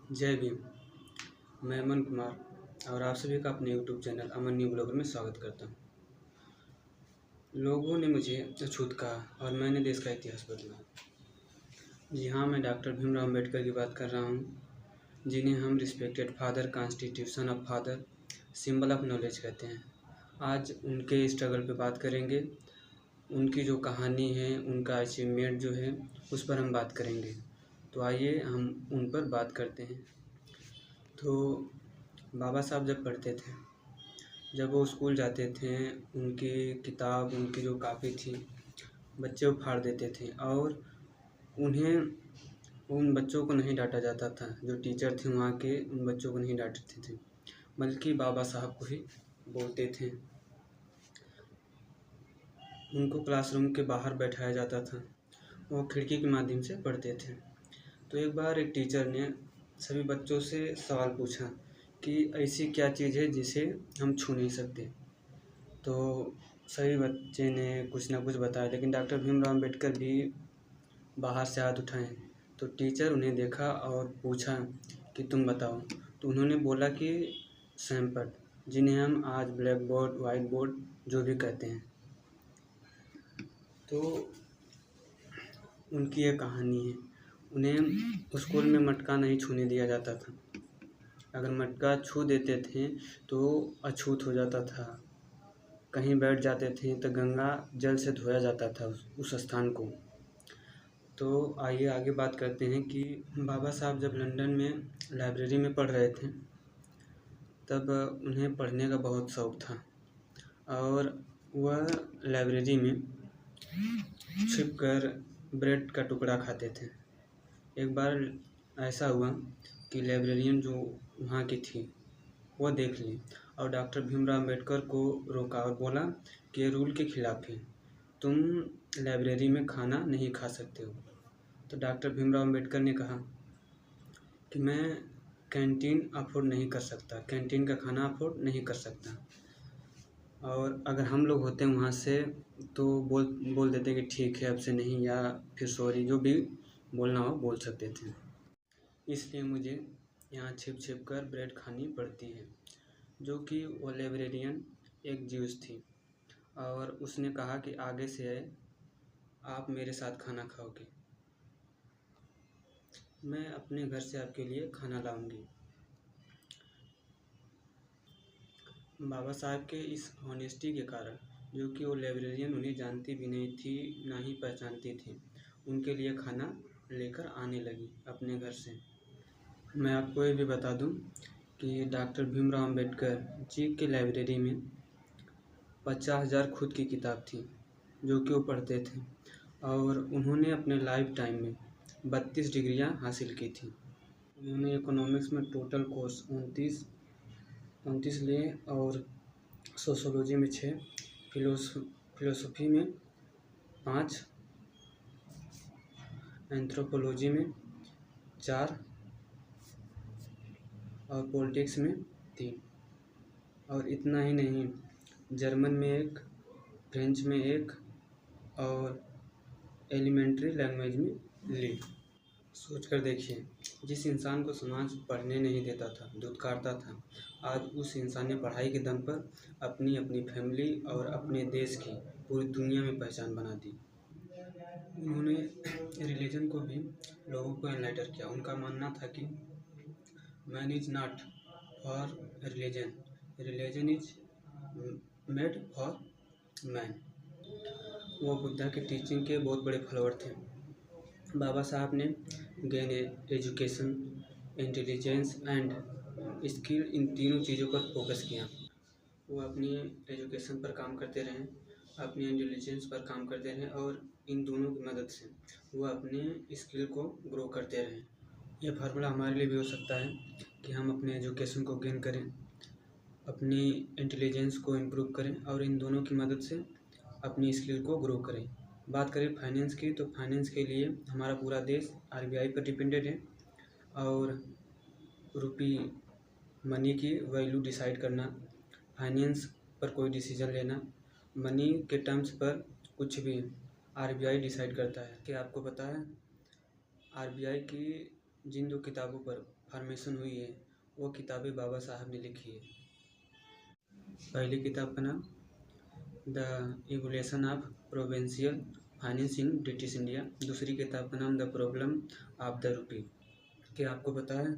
जय भीम। मैं अमन कुमार और आप सभी का अपने यूट्यूब चैनल अमन न्यू ब्लॉगर में स्वागत करता हूँ। लोगों ने मुझे अछूत कहा और मैंने देश का इतिहास बदला। जी हाँ, मैं डॉक्टर भीमराव अम्बेडकर की बात कर रहा हूँ, जिन्हें हम respected father, constitution of father, symbol of knowledge कहते हैं। आज उनके स्ट्रगल पे बात करेंगे। उनकी जो कहानी है, उनका अचीवमेंट जो है, उस पर हम बात करेंगे। तो आइए हम उन पर बात करते हैं। तो बाबा साहब जब पढ़ते थे, जब वो स्कूल जाते थे, उनकी किताब, उनकी जो कॉपी थी, बच्चे उफाड़ देते थे और उन बच्चों को नहीं डांटा जाता था। जो टीचर थे वहाँ के, उन बच्चों को नहीं डांटते थे, बल्कि बाबा साहब को ही बोलते थे। उनको क्लासरूम के बाहर बैठाया जाता था, वो खिड़की के माध्यम से पढ़ते थे। तो एक बार एक टीचर ने सभी बच्चों से सवाल पूछा कि ऐसी क्या चीज़ है जिसे हम छू नहीं सकते। तो सभी बच्चे ने कुछ ना कुछ बताया, लेकिन डॉक्टर भीमराव अम्बेडकर भी बाहर से हाथ उठाए। तो टीचर उन्हें देखा और पूछा कि तुम बताओ। तो उन्होंने बोला कि सैमपट, जिन्हें हम आज ब्लैक बोर्ड, वाइट बोर्ड जो भी कहते हैं। तो उनकी एक कहानी है। उन्हें स्कूल में मटका नहीं छूने दिया जाता था। अगर मटका छू देते थे तो अछूत हो जाता था। कहीं बैठ जाते थे तो गंगा जल से धोया जाता था उस स्थान को। तो आइए आगे बात करते हैं कि बाबा साहब जब लंदन में लाइब्रेरी में पढ़ रहे थे, तब उन्हें पढ़ने का बहुत शौक़ था और वह लाइब्रेरी में छिपकर ब्रेड का टुकड़ा खाते थे। एक बार ऐसा हुआ कि लाइब्रेरियन जो वहाँ की थी, वो देख ली और डॉक्टर भीमराव अम्बेडकर को रोका और बोला कि ये रूल के खिलाफ है, तुम लाइब्रेरी में खाना नहीं खा सकते हो। तो डॉक्टर भीमराव अम्बेडकर ने कहा कि मैं कैंटीन अफोर्ड नहीं कर सकता, कैंटीन का खाना अफोर्ड नहीं कर सकता। और अगर हम लोग होते हैं वहाँ से तो बोल देते कि ठीक है, अब से नहीं, या फिर सॉरी, जो भी बोलना हो बोल सकते थे। इसलिए मुझे यहाँ छिप कर ब्रेड खानी पड़ती है। जो कि वो लाइब्रेरियन एक ज्यूस थी और उसने कहा कि आगे से आप मेरे साथ खाना खाओगे, मैं अपने घर से आपके लिए खाना लाऊंगी। बाबा साहब के इस ऑनेस्टी के कारण, जो कि वो लाइब्रेरियन उन्हें जानती भी नहीं थी, ना ही पहचानती थी, उनके लिए खाना लेकर आने लगी अपने घर से। मैं आपको ये भी बता दूं कि डॉक्टर भीमराव अम्बेडकर जी के लाइब्रेरी में 50,000 खुद की किताब थी जो कि वो पढ़ते थे और उन्होंने अपने लाइफ टाइम में 32 डिग्रियां हासिल की थी। उन्होंने इकोनॉमिक्स में टोटल कोर्स 29 लिए और सोशोलॉजी में 6, फिलोसफी में 5, एंथ्रोपोलॉजी में 4 और पॉलिटिक्स में 3। और इतना ही नहीं, जर्मन में 1, फ्रेंच में 1 और एलिमेंट्री लैंग्वेज में ली। सोच कर देखिए, जिस इंसान को समाज पढ़ने नहीं देता था, धुतकारता था, आज उस इंसान ने पढ़ाई के दम पर अपनी अपनी फैमिली और अपने देश की, पूरी दुनिया में पहचान बना दी। उन्होंने रिलीजन को भी लोगों को एनलाइटन किया। उनका मानना था कि man is not for religion, religion is made for man. वो बुद्धा के टीचिंग के बहुत बड़े फॉलोअर थे। बाबा साहब ने gain education, intelligence and skill, इन तीनों चीज़ों पर फोकस किया। वो अपनी एजुकेशन पर काम करते रहे, अपनी इंटेलिजेंस पर काम करते रहे और इन दोनों की मदद से वो अपने स्किल को ग्रो करते रहे। ये फार्मूला हमारे लिए भी हो सकता है कि हम अपने एजुकेशन को गेन करें, अपनी इंटेलिजेंस को इम्प्रूव करें और इन दोनों की मदद से अपनी स्किल को ग्रो करें। बात करें फाइनेंस की, तो फाइनेंस के लिए हमारा पूरा देश आरबीआई पर डिपेंडेड है और रुपी मनी की वैल्यू डिसाइड करना, फाइनेंस पर कोई डिसीजन लेना, मनी के टर्म्स पर कुछ भी आरबीआई डिसाइड करता है। क्या आपको पता है आरबीआई की जिन 2 किताबों पर फॉर्मेशन हुई है, वो किताबें बाबा साहब ने लिखी है। पहली किताब का नाम the evolution of provincial finance in British India, दूसरी किताब का नाम the problem of the rupee. क्या आपको पता है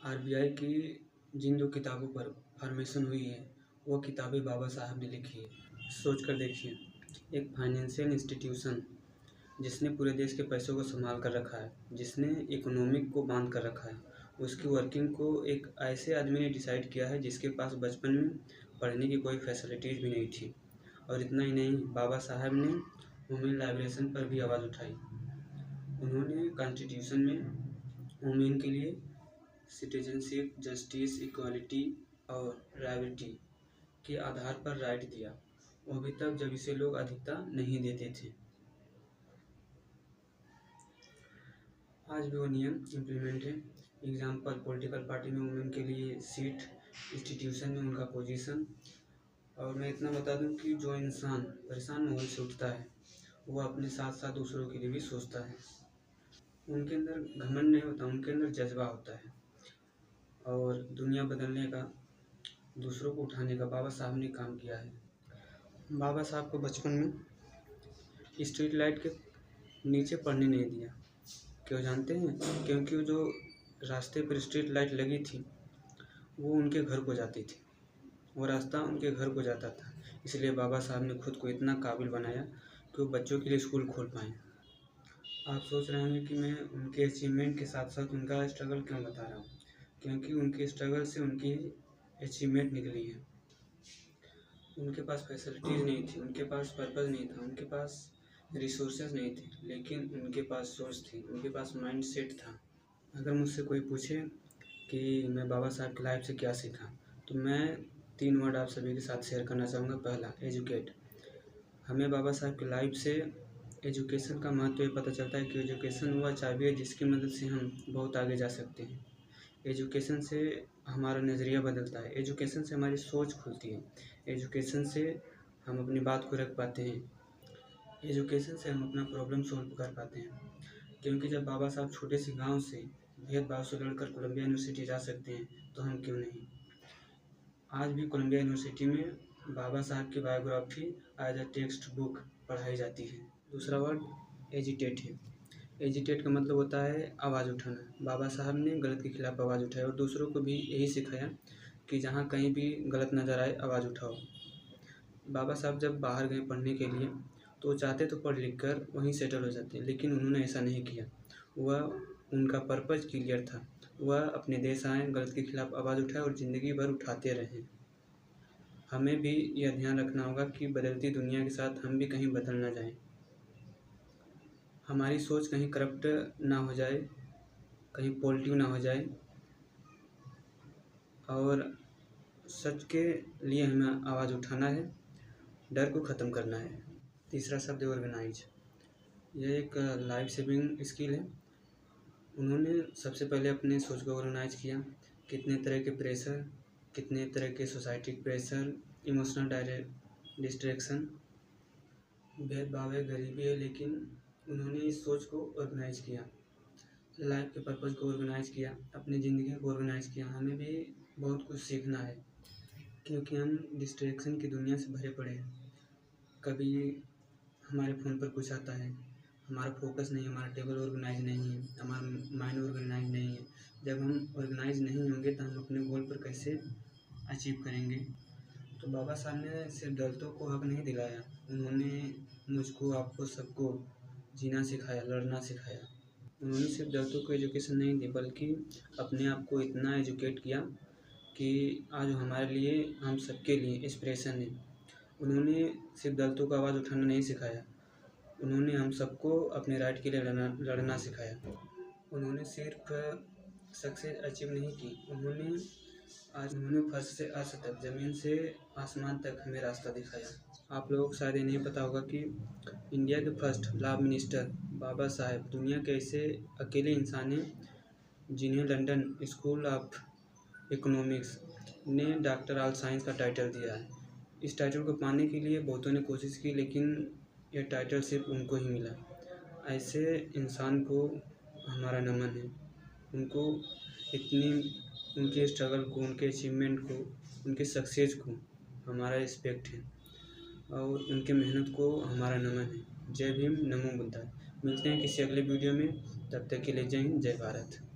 आरबीआई की जिन 2 किताबों पर फॉर्मेशन हुई है वो किताबें बाबा साहब ने लिखी है। सोच कर देखिए, एक फाइनेंशियल इंस्टीट्यूशन जिसने पूरे देश के पैसों को संभाल कर रखा है, जिसने इकोनॉमिक को बांध कर रखा है, उसकी वर्किंग को एक ऐसे आदमी ने डिसाइड किया है जिसके पास बचपन में पढ़ने की कोई फैसिलिटीज़ भी नहीं थी। और इतना ही नहीं, बाबा साहब ने वुमेन लाइब्रेशन पर भी आवाज़ उठाई। उन्होंने कॉन्स्टिट्यूशन में वुमेन के लिए सिटीजनशिप, जस्टिस, इक्वालिटी और राइवल्टी के आधार पर राइट दिया, वो भी तब जब इसे लोग अधिकता नहीं देते थे। आज भी वो नियम इम्प्लीमेंट है। एग्जाम्पल, पॉलिटिकल पार्टी में वुमेन के लिए सीट, इंस्टीट्यूशन में उनका पोजीशन। और मैं इतना बता दूं कि जो इंसान परेशान माहौल से उठता है वो अपने साथ साथ दूसरों के लिए भी सोचता है। उनके अंदर घमंड नहीं होता, उनके अंदर जज्बा होता है और दुनिया बदलने का, दूसरों को उठाने का बाबा साहब ने काम किया है। बाबा साहब को बचपन में स्ट्रीट लाइट के नीचे पढ़ने नहीं दिया। क्यों जानते हैं? क्योंकि वो जो रास्ते पर स्ट्रीट लाइट लगी थी वो उनके घर को जाती थी, वो रास्ता उनके घर को जाता था। इसलिए बाबा साहब ने खुद को इतना काबिल बनाया कि वो बच्चों के लिए स्कूल खोल पाएँ। आप सोच रहे होंगे कि मैं उनके अचीवमेंट के साथ साथ उनका स्ट्रगल क्यों बता रहा हूँ, क्योंकि उनके स्ट्रगल से उनकी अचीवमेंट निकली है। उनके पास फैसिलिटीज़ नहीं थी, उनके पास पर्पज़ नहीं था, उनके पास रिसोर्सेज नहीं थे, लेकिन उनके पास सोच थी, उनके पास माइंड सेट था। अगर मुझसे कोई पूछे कि मैं बाबा साहब की लाइफ से क्या सीखा, तो मैं 3 वर्ड आप सभी के साथ शेयर करना चाहूँगा। पहला, एजुकेट। हमें बाबा साहब की लाइफ से एजुकेशन का महत्व ये पता चलता है कि एजुकेशन वह चाबी है जिसकी मदद से हम बहुत आगे जा सकते हैं। एजुकेशन से हमारा नज़रिया बदलता है, एजुकेशन से हमारी सोच खुलती है, एजुकेशन से हम अपनी बात को रख पाते हैं, एजुकेशन से हम अपना प्रॉब्लम सॉल्व कर पाते हैं। क्योंकि जब बाबा साहब छोटे से गांव से भेदभाव से लड़कर कोलंबिया यूनिवर्सिटी जा सकते हैं तो हम क्यों नहीं। आज भी कोलंबिया यूनिवर्सिटी में बाबा साहब की biography as a text book पढ़ाई जाती है। दूसरा वर्ड एजिटेट है। एजिटेट का मतलब होता है आवाज़ उठाना। बाबा साहब ने गलत के खिलाफ आवाज़ उठाई और दूसरों को भी यही सिखाया कि जहाँ कहीं भी गलत नज़र आए आवाज़ उठाओ। बाबा साहब जब बाहर गए पढ़ने के लिए तो चाहते तो पढ़ लिख कर वहीं सेटल हो जाते, लेकिन उन्होंने ऐसा नहीं किया। वह उनका पर्पज़ क्लियर था, वह अपने देश आए, गलत के खिलाफ आवाज़ उठाए और ज़िंदगी भर उठाते रहे। हमें भी यह ध्यान रखना होगा कि बदलती दुनिया के साथ हम भी कहीं बदल ना जाएं, हमारी सोच कहीं करप्ट ना हो जाए, कहीं पॉलिटिव ना हो जाए और सच के लिए हमें आवाज़ उठाना है, डर को ख़त्म करना है। तीसरा शब्द है ऑर्गेनाइज। यह एक लाइफ सेविंग स्किल है। उन्होंने सबसे पहले अपने सोच को ऑर्गेनाइज किया। कितने तरह के प्रेशर, कितने तरह के सोसाइटी प्रेशर, इमोशनल डिस्ट्रैक्शन, भेदभाव है, गरीबी है, लेकिन उन्होंने इस सोच को ऑर्गेनाइज किया, लाइफ के पर्पज़ को ऑर्गेनाइज किया, अपनी ज़िंदगी को ऑर्गेनाइज किया। हमें भी बहुत कुछ सीखना है क्योंकि हम डिस्ट्रैक्शन की दुनिया से भरे पड़े हैं। कभी हमारे फ़ोन पर कुछ आता है, हमारा फोकस नहीं, हमारा टेबल ऑर्गेनाइज नहीं है, हमारा माइंड ऑर्गेनाइज नहीं है। जब हम ऑर्गेनाइज नहीं होंगे तो हम अपने गोल पर कैसे अचीव करेंगे। तो बाबा साहब ने सिर्फ दलितों को हक नहीं दिलाया, उन्होंने मुझको, आपको, सबको जीना सिखाया, लड़ना सिखाया। उन्होंने सिर्फ दलितों को एजुकेशन नहीं दी बल्कि अपने आप को इतना एजुकेट किया कि आज हमारे लिए, हम सबके लिए इंस्पिरेशन है। उन्होंने सिर्फ दलितों को आवाज़ उठाना नहीं सिखाया, उन्होंने हम सबको अपने राइट के लिए लड़ना सिखाया। उन्होंने सिर्फ सक्सेस अचीव नहीं की, उन्होंने फर्श से अर्श तक, ज़मीन से आसमान तक हमें रास्ता दिखाया। आप लोगों को शायद ये नहीं पता होगा कि इंडिया के first law minister Baba Saheb दुनिया के ऐसे अकेले इंसान हैं जिन्हें लंदन स्कूल ऑफ इकोनॉमिक्स ने डॉक्टर ऑल साइंस का टाइटल दिया है। इस टाइटल को पाने के लिए बहुतों ने कोशिश की, लेकिन यह टाइटल सिर्फ उनको ही मिला। ऐसे इंसान को हमारा नमन है। उनको इतनी उनके स्ट्रगल को, उनके अचीवमेंट को, उनके सक्सेस को हमारा रिस्पेक्ट है और उनके मेहनत को हमारा नमन है। जय भीम, नमो बुद्धाय। मिलते हैं किसी अगले वीडियो में, तब तक के लिए जय हिंद, जय भारत।